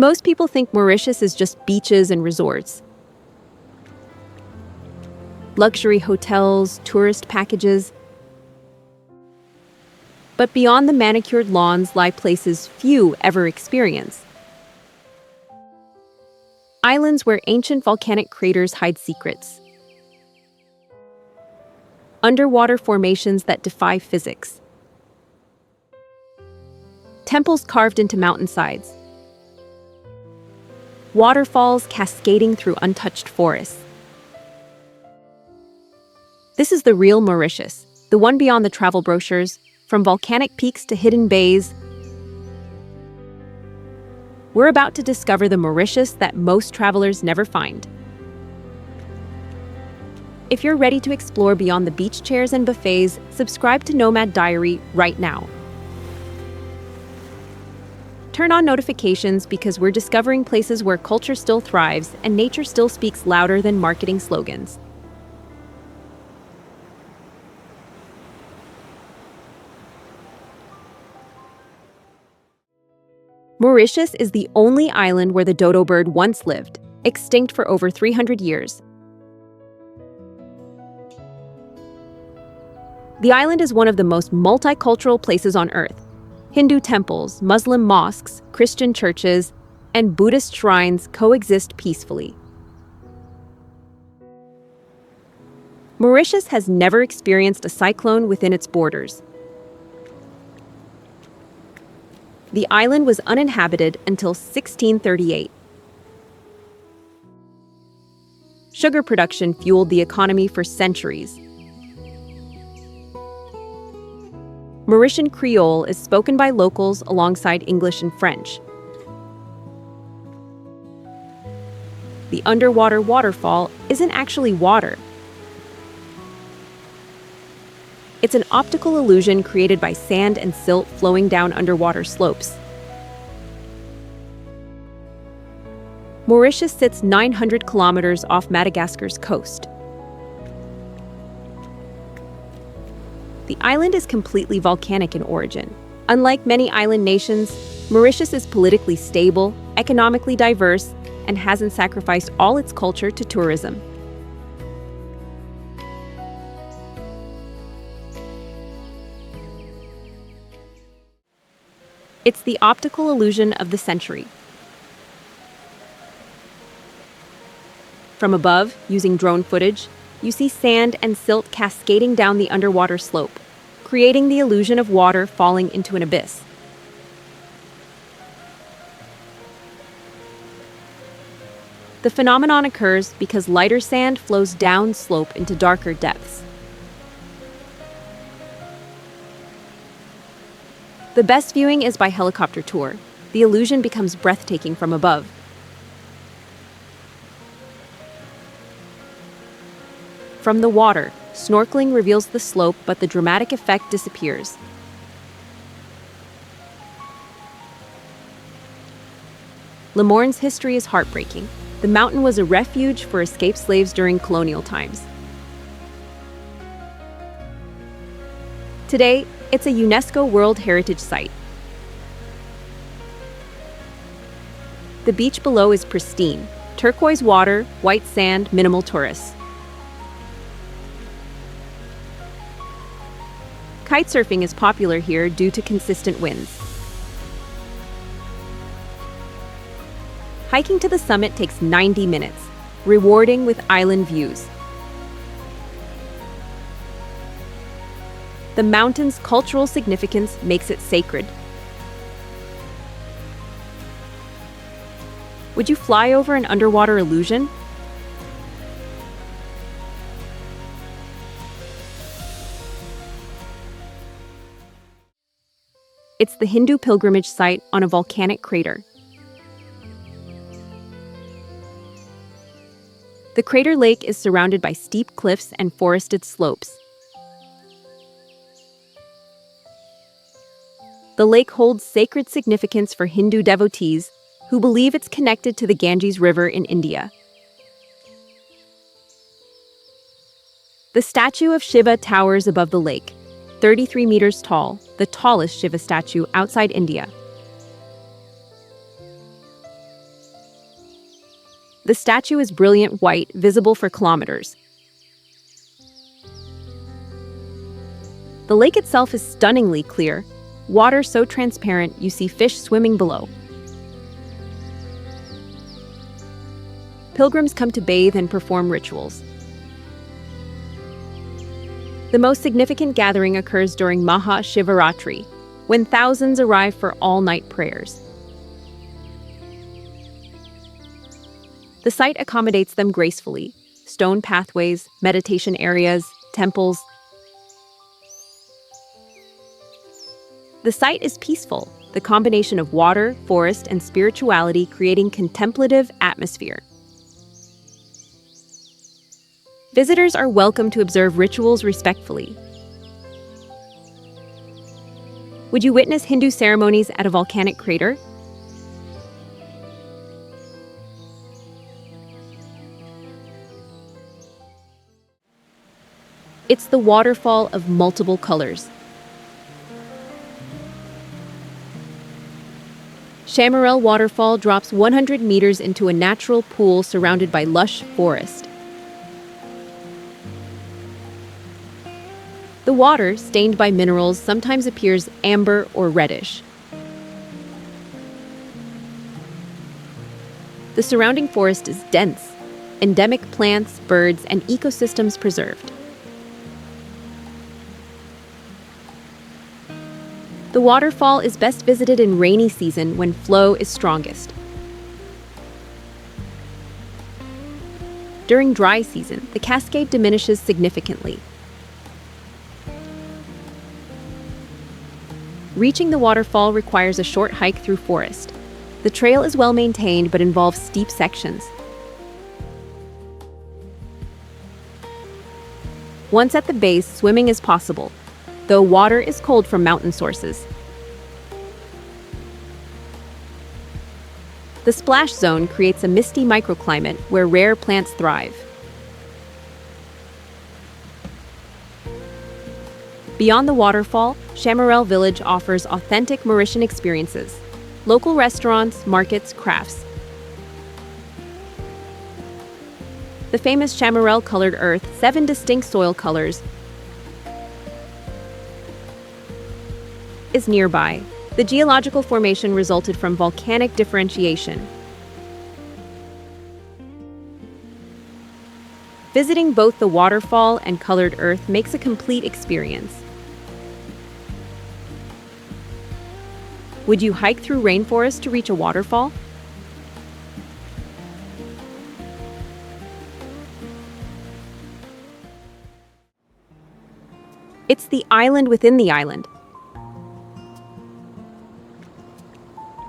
Most people think Mauritius is just beaches and resorts. Luxury hotels, tourist packages. But beyond the manicured lawns lie places few ever experience. Islands where ancient volcanic craters hide secrets. Underwater formations that defy physics. Temples carved into mountainsides. Waterfalls cascading through untouched forests. This is the real Mauritius, the one beyond the travel brochures, from volcanic peaks to hidden bays. We're about to discover the Mauritius that most travelers never find. If you're ready to explore beyond the beach chairs and buffets, subscribe to Nomad Diary right now. Turn on notifications because we're discovering places where culture still thrives and nature still speaks louder than marketing slogans. Mauritius is the only island where the dodo bird once lived, extinct for over 300 years. The island is one of the most multicultural places on Earth. Hindu temples, Muslim mosques, Christian churches, and Buddhist shrines coexist peacefully. Mauritius has never experienced a cyclone within its borders. The island was uninhabited until 1638. Sugar production fueled the economy for centuries. Mauritian Creole is spoken by locals alongside English and French. The underwater waterfall isn't actually water. It's an optical illusion created by sand and silt flowing down underwater slopes. Mauritius sits 900 kilometers off Madagascar's coast. The island is completely volcanic in origin. Unlike many island nations, Mauritius is politically stable, economically diverse, and hasn't sacrificed all its culture to tourism. It's the optical illusion of the century. From above, using drone footage, you see sand and silt cascading down the underwater slope, creating the illusion of water falling into an abyss. The phenomenon occurs because lighter sand flows downslope into darker depths. The best viewing is by helicopter tour. The illusion becomes breathtaking from above. From the water, snorkeling reveals the slope, but the dramatic effect disappears. Le Morne's history is heartbreaking. The mountain was a refuge for escaped slaves during colonial times. Today, it's a UNESCO World Heritage Site. The beach below is pristine. Turquoise water, white sand, minimal tourists. Kitesurfing is popular here due to consistent winds. Hiking to the summit takes 90 minutes, rewarding with island views. The mountain's cultural significance makes it sacred. Would you fly over an underwater illusion? It's the Hindu pilgrimage site on a volcanic crater. The crater lake is surrounded by steep cliffs and forested slopes. The lake holds sacred significance for Hindu devotees who believe it's connected to the Ganges River in India. The statue of Shiva towers above the lake, 33 meters tall, the tallest Shiva statue outside India. The statue is brilliant white, visible for kilometers. The lake itself is stunningly clear, water so transparent you see fish swimming below. Pilgrims come to bathe and perform rituals. The most significant gathering occurs during Maha Shivaratri, when thousands arrive for all-night prayers. The site accommodates them gracefully: stone pathways, meditation areas, temples. The site is peaceful, the combination of water, forest, and spirituality creating contemplative atmosphere. Visitors are welcome to observe rituals respectfully. Would you witness Hindu ceremonies at a volcanic crater? It's the waterfall of multiple colors. Chamarel Waterfall drops 100 meters into a natural pool surrounded by lush forest. The water, stained by minerals, sometimes appears amber or reddish. The surrounding forest is dense, endemic plants, birds, and ecosystems preserved. The waterfall is best visited in rainy season when flow is strongest. During dry season, the cascade diminishes significantly. Reaching the waterfall requires a short hike through forest. The trail is well maintained but involves steep sections. Once at the base, swimming is possible, though water is cold from mountain sources. The splash zone creates a misty microclimate where rare plants thrive. Beyond the waterfall, Chamarel Village offers authentic Mauritian experiences: local restaurants, markets, crafts. The famous Chamarel colored earth, 7 distinct soil colors, is nearby. The geological formation resulted from volcanic differentiation. Visiting both the waterfall and colored earth makes a complete experience. Would you hike through rainforest to reach a waterfall? It's the island within the island.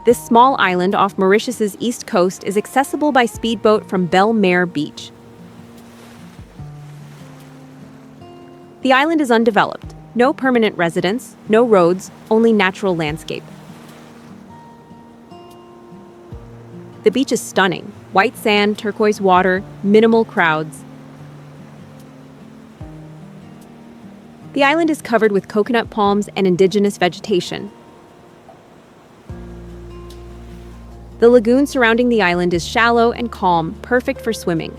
This small island off Mauritius's east coast is accessible by speedboat from Belle Mer Beach. The island is undeveloped. No permanent residents, no roads, only natural landscape. The beach is stunning: white sand, turquoise water, minimal crowds. The island is covered with coconut palms and indigenous vegetation. The lagoon surrounding the island is shallow and calm, perfect for swimming.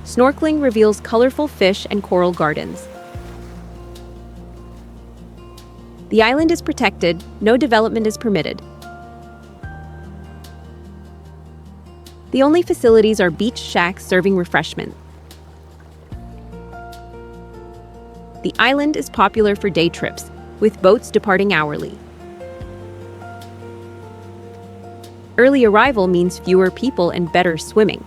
Snorkeling reveals colorful fish and coral gardens. The island is protected, no development is permitted. The only facilities are beach shacks serving refreshment. The island is popular for day trips, with boats departing hourly. Early arrival means fewer people and better swimming.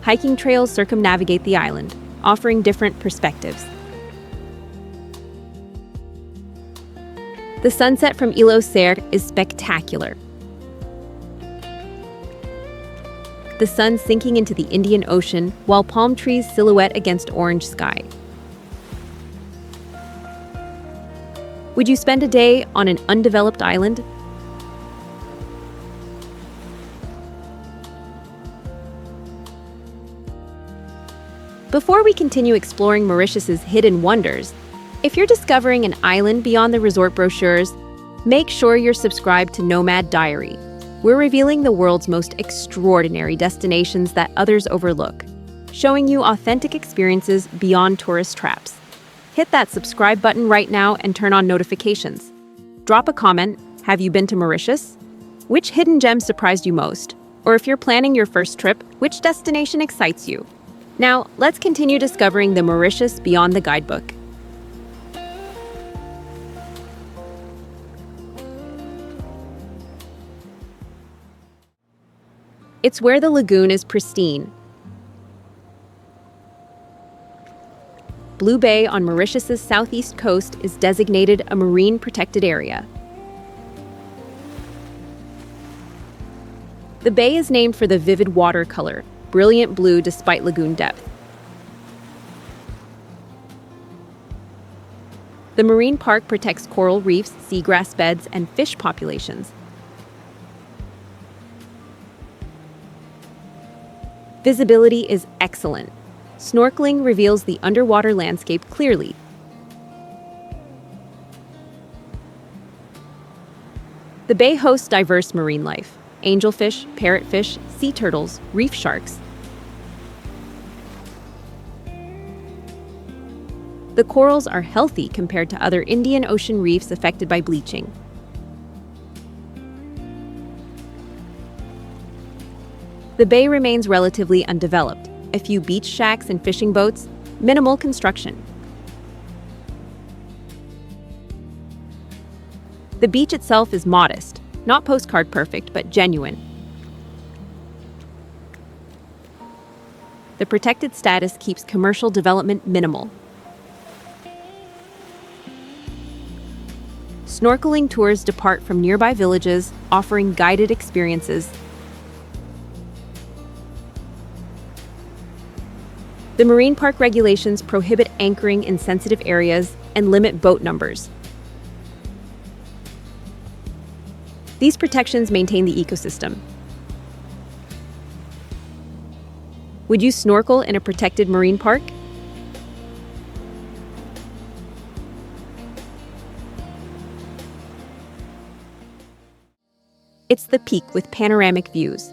Hiking trails circumnavigate the island, offering different perspectives. The sunset from Îlot Serre is spectacular. The sun sinking into the Indian Ocean while palm trees silhouette against orange sky. Would you spend a day on an undeveloped island? Before we continue exploring Mauritius's hidden wonders, if you're discovering an island beyond the resort brochures, Make sure you're subscribed to Nomad Diary. We're revealing the world's most extraordinary destinations that others overlook, showing you authentic experiences beyond tourist traps. Hit that subscribe button right now and turn on notifications. Drop a comment. Have you been to Mauritius? Which hidden gem surprised you most? Or if you're planning your first trip, which destination excites you? Now, let's continue discovering the Mauritius beyond the guidebook. It's where the lagoon is pristine. Blue Bay on Mauritius's southeast coast is designated a marine protected area. The bay is named for the vivid water color, brilliant blue despite lagoon depth. The marine park protects coral reefs, seagrass beds, and fish populations. Visibility is excellent. Snorkeling reveals the underwater landscape clearly. The bay hosts diverse marine life: angelfish, parrotfish, sea turtles, reef sharks. The corals are healthy compared to other Indian Ocean reefs affected by bleaching. The bay remains relatively undeveloped. A few beach shacks and fishing boats, minimal construction. The beach itself is modest, not postcard perfect, but genuine. The protected status keeps commercial development minimal. Snorkeling tours depart from nearby villages, offering guided experiences. The marine park regulations prohibit anchoring in sensitive areas and limit boat numbers. These protections maintain the ecosystem. Would you snorkel in a protected marine park? It's the peak with panoramic views.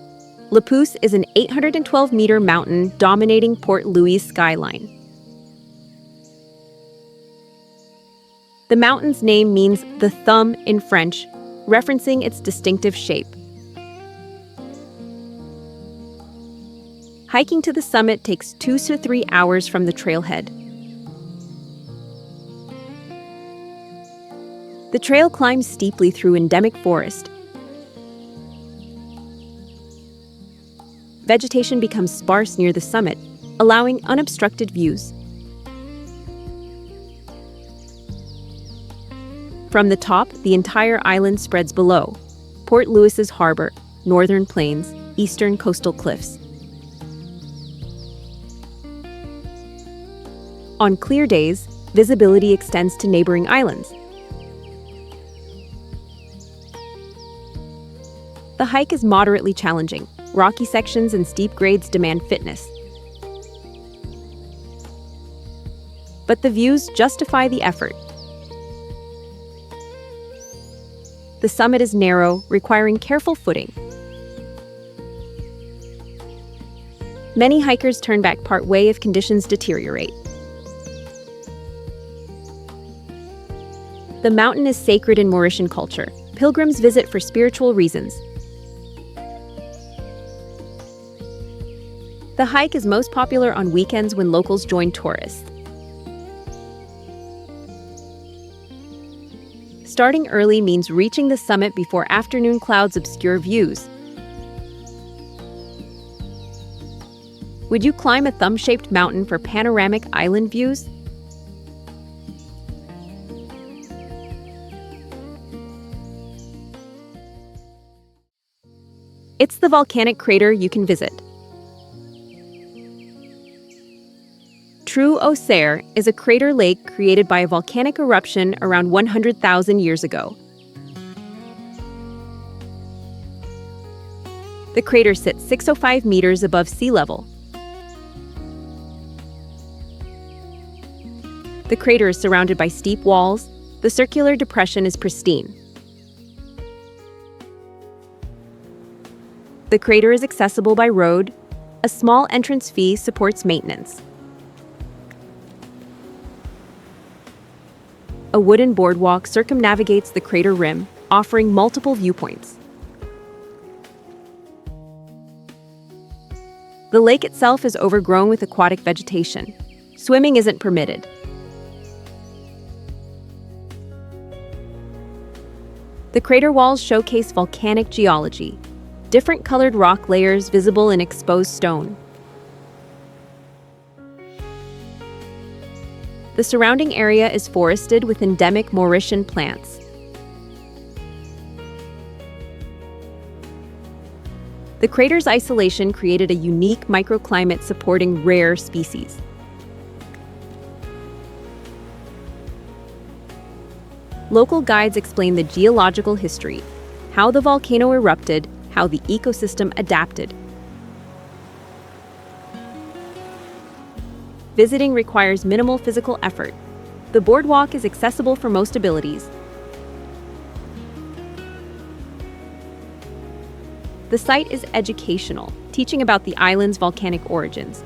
Le Pouce is an 812-meter mountain dominating Port Louis' skyline. The mountain's name means the thumb in French, referencing its distinctive shape. Hiking to the summit takes 2 to 3 hours from the trailhead. The trail climbs steeply through endemic forest. Vegetation becomes sparse near the summit, allowing unobstructed views. From the top, the entire island spreads below: Port Louis's harbor, northern plains, eastern coastal cliffs. On clear days, visibility extends to neighboring islands. The hike is moderately challenging. Rocky sections and steep grades demand fitness. But the views justify the effort. The summit is narrow, requiring careful footing. Many hikers turn back partway if conditions deteriorate. The mountain is sacred in Mauritian culture. Pilgrims visit for spiritual reasons. The hike is most popular on weekends when locals join tourists. Starting early means reaching the summit before afternoon clouds obscure views. Would you climb a thumb-shaped mountain for panoramic island views? It's the volcanic crater you can visit. Trou aux Cerfs is a crater lake created by a volcanic eruption around 100,000 years ago. The crater sits 605 meters above sea level. The crater is surrounded by steep walls. The circular depression is pristine. The crater is accessible by road. A small entrance fee supports maintenance. A wooden boardwalk circumnavigates the crater rim, offering multiple viewpoints. The lake itself is overgrown with aquatic vegetation. Swimming isn't permitted. The crater walls showcase volcanic geology, different colored rock layers visible in exposed stone. The surrounding area is forested with endemic Mauritian plants. The crater's isolation created a unique microclimate supporting rare species. Local guides explain the geological history, how the volcano erupted, how the ecosystem adapted. Visiting requires minimal physical effort. The boardwalk is accessible for most abilities. The site is educational, teaching about the island's volcanic origins.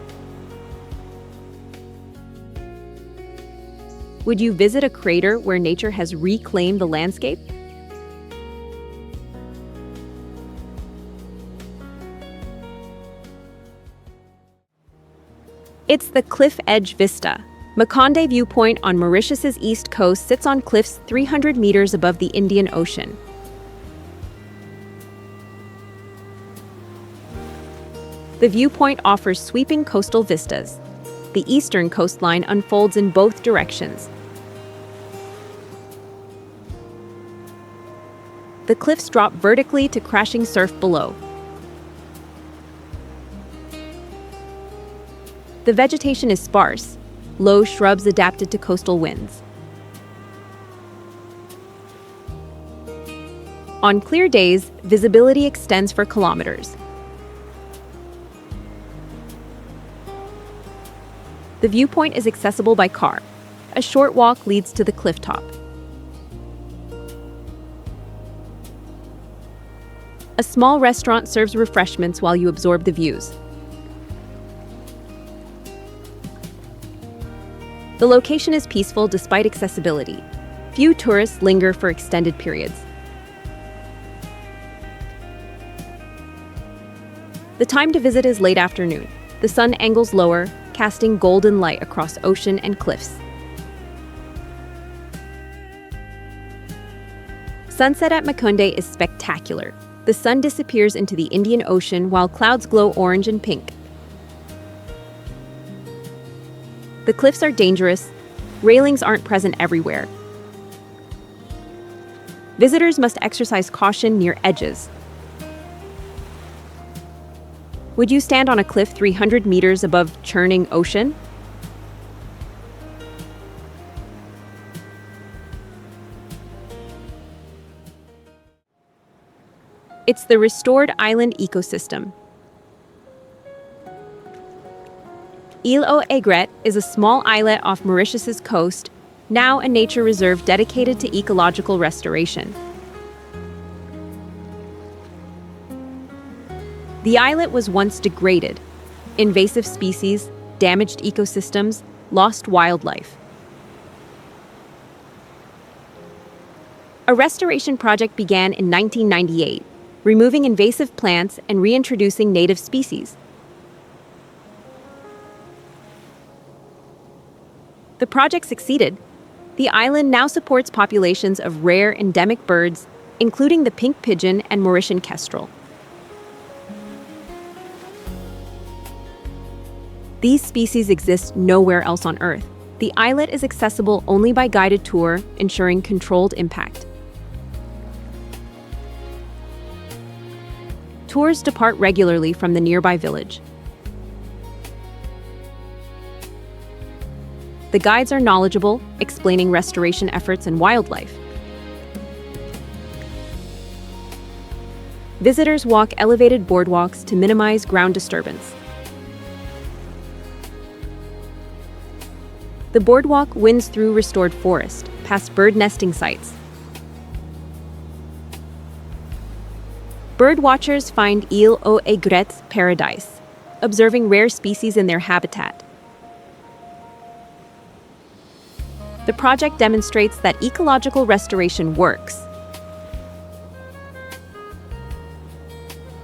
Would you visit a crater where nature has reclaimed the landscape? It's the Cliff Edge Vista. Maconde Viewpoint on Mauritius's east coast sits on cliffs 300 meters above the Indian Ocean. The viewpoint offers sweeping coastal vistas. The eastern coastline unfolds in both directions. The cliffs drop vertically to crashing surf below. The vegetation is sparse, low shrubs adapted to coastal winds. On clear days, visibility extends for kilometers. The viewpoint is accessible by car. A short walk leads to the cliff top. A small restaurant serves refreshments while you absorb the views. The location is peaceful despite accessibility. Few tourists linger for extended periods. The time to visit is late afternoon. The sun angles lower, casting golden light across ocean and cliffs. Sunset at Maconde is spectacular. The sun disappears into the Indian Ocean while clouds glow orange and pink. The cliffs are dangerous. Railings aren't present everywhere. Visitors must exercise caution near edges. Would you stand on a cliff 300 meters above churning ocean? It's the restored island ecosystem. Île aux Aigrettes is a small islet off Mauritius's coast, now a nature reserve dedicated to ecological restoration. The islet was once degraded. Invasive species, damaged ecosystems, lost wildlife. A restoration project began in 1998, removing invasive plants and reintroducing native species. The project succeeded. The island now supports populations of rare endemic birds, including the pink pigeon and Mauritian kestrel. These species exist nowhere else on Earth. The islet is accessible only by guided tour, ensuring controlled impact. Tours depart regularly from the nearby village. The guides are knowledgeable, explaining restoration efforts and wildlife. Visitors walk elevated boardwalks to minimize ground disturbance. The boardwalk winds through restored forest, past bird nesting sites. Birdwatchers find Île aux Aigrettes paradise, observing rare species in their habitat. The project demonstrates that ecological restoration works.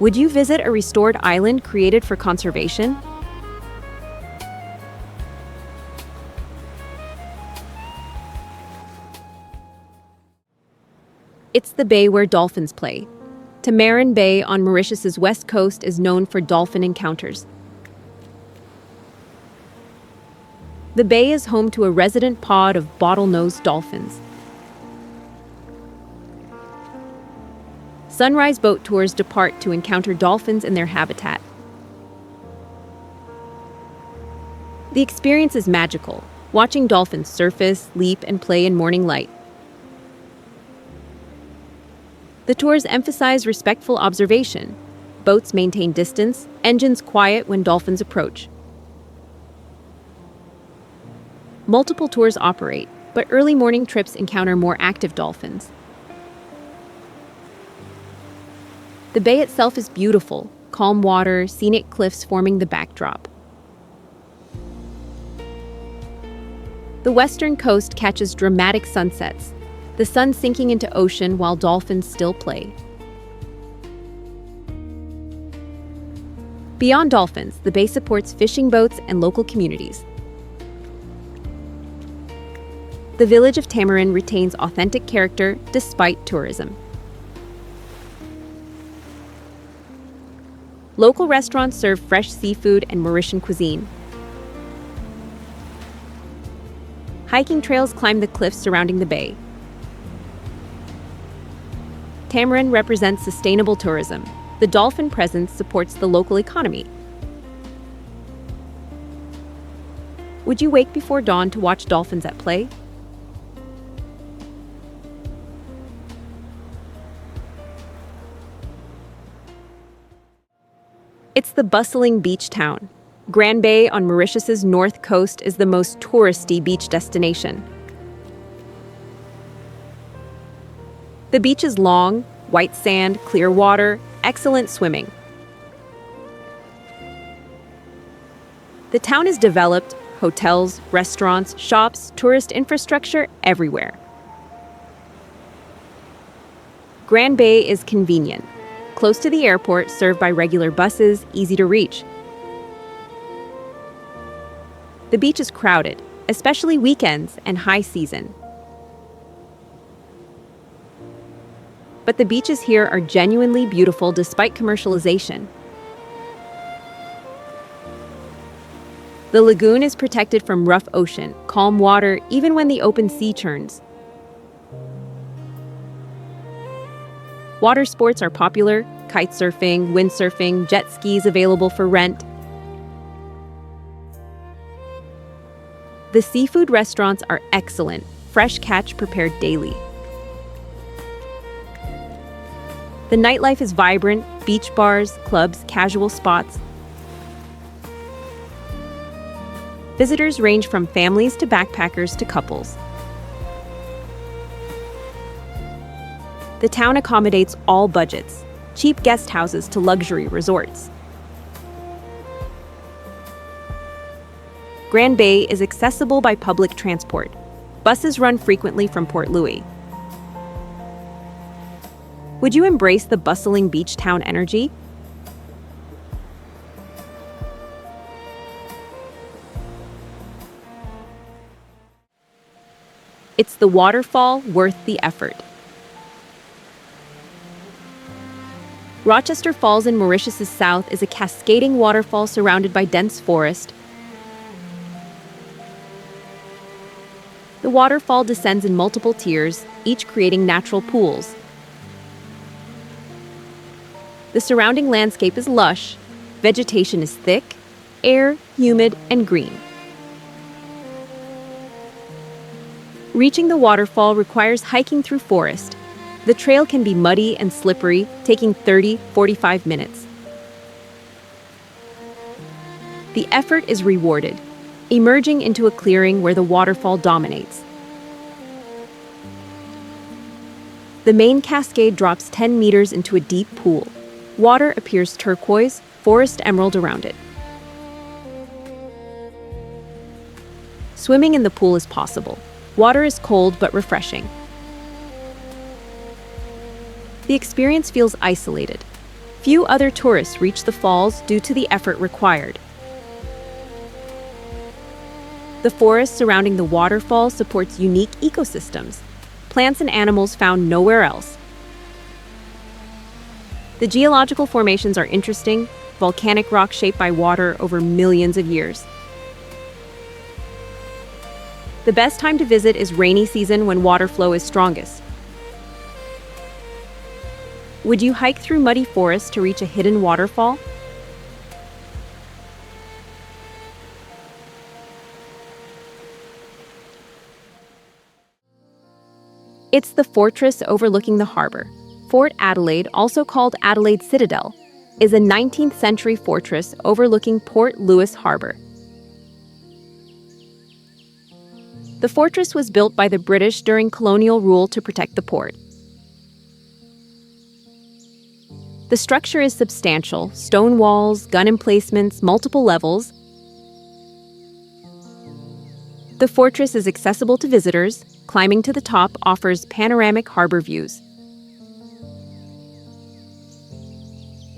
Would you visit a restored island created for conservation? It's the bay where dolphins play. Tamarin Bay on Mauritius's west coast is known for dolphin encounters. The bay is home to a resident pod of bottlenose dolphins. Sunrise boat tours depart to encounter dolphins in their habitat. The experience is magical, watching dolphins surface, leap, and play in morning light. The tours emphasize respectful observation. Boats maintain distance, engines quiet when dolphins approach. Multiple tours operate, but early morning trips encounter more active dolphins. The bay itself is beautiful, calm water, scenic cliffs forming the backdrop. The western coast catches dramatic sunsets, the sun sinking into ocean while dolphins still play. Beyond dolphins, the bay supports fishing boats and local communities. The village of Tamarin retains authentic character despite tourism. Local restaurants serve fresh seafood and Mauritian cuisine. Hiking trails climb the cliffs surrounding the bay. Tamarin represents sustainable tourism. The dolphin presence supports the local economy. Would you wake before dawn to watch dolphins at play? It's the bustling beach town. Grand Bay on Mauritius's north coast is the most touristy beach destination. The beach is long, white sand, clear water, excellent swimming. The town is developed, hotels, restaurants, shops, tourist infrastructure everywhere. Grand Bay is convenient. Close to the airport, served by regular buses, easy to reach. The beach is crowded, especially weekends and high season. But the beaches here are genuinely beautiful despite commercialization. The lagoon is protected from rough ocean, calm water, even when the open sea churns. Water sports are popular: kite surfing, windsurfing, jet skis available for rent. The seafood restaurants are excellent, fresh catch prepared daily. The nightlife is vibrant: beach bars, clubs, casual spots. Visitors range from families to backpackers to couples. The town accommodates all budgets, cheap guest houses to luxury resorts. Grand Bay is accessible by public transport. Buses run frequently from Port Louis. Would you embrace the bustling beach town energy? It's the waterfall worth the effort. Rochester Falls in Mauritius's south is a cascading waterfall surrounded by dense forest. The waterfall descends in multiple tiers, each creating natural pools. The surrounding landscape is lush, vegetation is thick, air humid and green. Reaching the waterfall requires hiking through forest. The trail can be muddy and slippery, taking 30-45 minutes. The effort is rewarded, emerging into a clearing where the waterfall dominates. The main cascade drops 10 meters into a deep pool. Water appears turquoise, forest emerald around it. Swimming in the pool is possible. Water is cold but refreshing. The experience feels isolated. Few other tourists reach the falls due to the effort required. The forest surrounding the waterfall supports unique ecosystems, plants and animals found nowhere else. The geological formations are interesting, volcanic rock shaped by water over millions of years. The best time to visit is rainy season when water flow is strongest. Would you hike through muddy forests to reach a hidden waterfall? It's the fortress overlooking the harbor. Fort Adelaide, also called Adelaide Citadel, is a 19th century fortress overlooking Port Louis Harbor. The fortress was built by the British during colonial rule to protect the port. The structure is substantial: stone walls, gun emplacements, multiple levels. The fortress is accessible to visitors. Climbing to the top offers panoramic harbor views.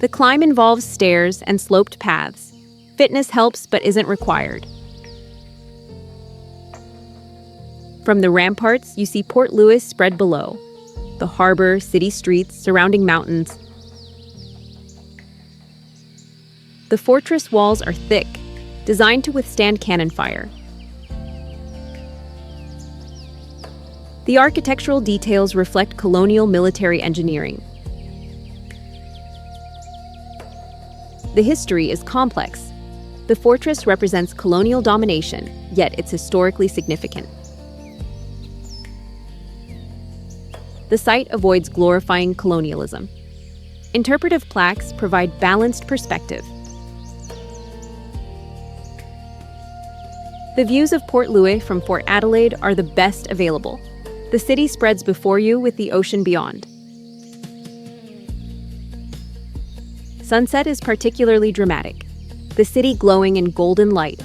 The climb involves stairs and sloped paths. Fitness helps but isn't required. From the ramparts, you see Port Louis spread below, the harbor, city streets, surrounding mountains. The fortress walls are thick, designed to withstand cannon fire. The architectural details reflect colonial military engineering. The history is complex. The fortress represents colonial domination, yet it's historically significant. The site avoids glorifying colonialism. Interpretive plaques provide balanced perspective. The views of Port Louis from Fort Adelaide are the best available. The city spreads before you with the ocean beyond. Sunset is particularly dramatic, the city glowing in golden light.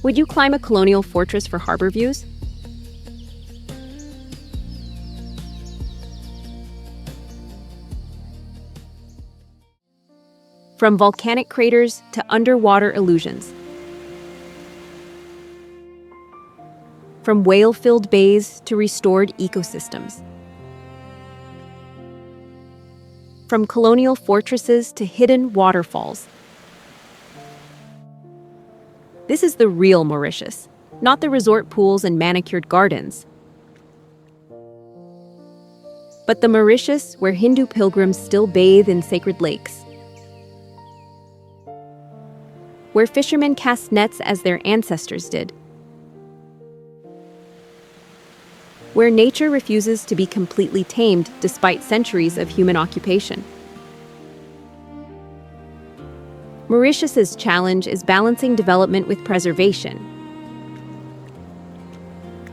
Would you climb a colonial fortress for harbor views? From volcanic craters to underwater illusions. From whale-filled bays to restored ecosystems. From colonial fortresses to hidden waterfalls. This is the real Mauritius, not the resort pools and manicured gardens, but the Mauritius where Hindu pilgrims still bathe in sacred lakes, where fishermen cast nets as their ancestors did, where nature refuses to be completely tamed despite centuries of human occupation. Mauritius's challenge is balancing development with preservation,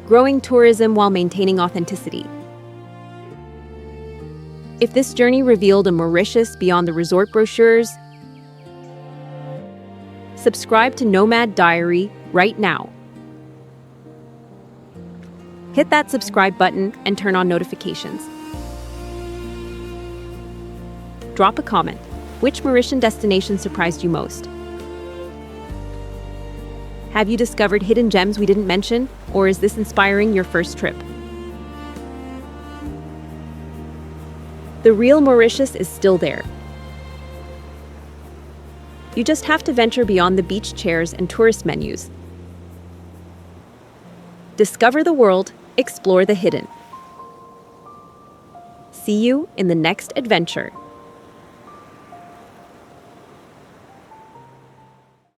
growing tourism while maintaining authenticity. If this journey revealed a Mauritius beyond the resort brochures, subscribe to Nomad Diary right now. Hit that subscribe button and turn on notifications. Drop a comment. Which Mauritian destination surprised you most? Have you discovered hidden gems we didn't mention, or is this inspiring your first trip? The real Mauritius is still there. You just have to venture beyond the beach chairs and tourist menus. Discover the world, explore the hidden. See you in the next adventure.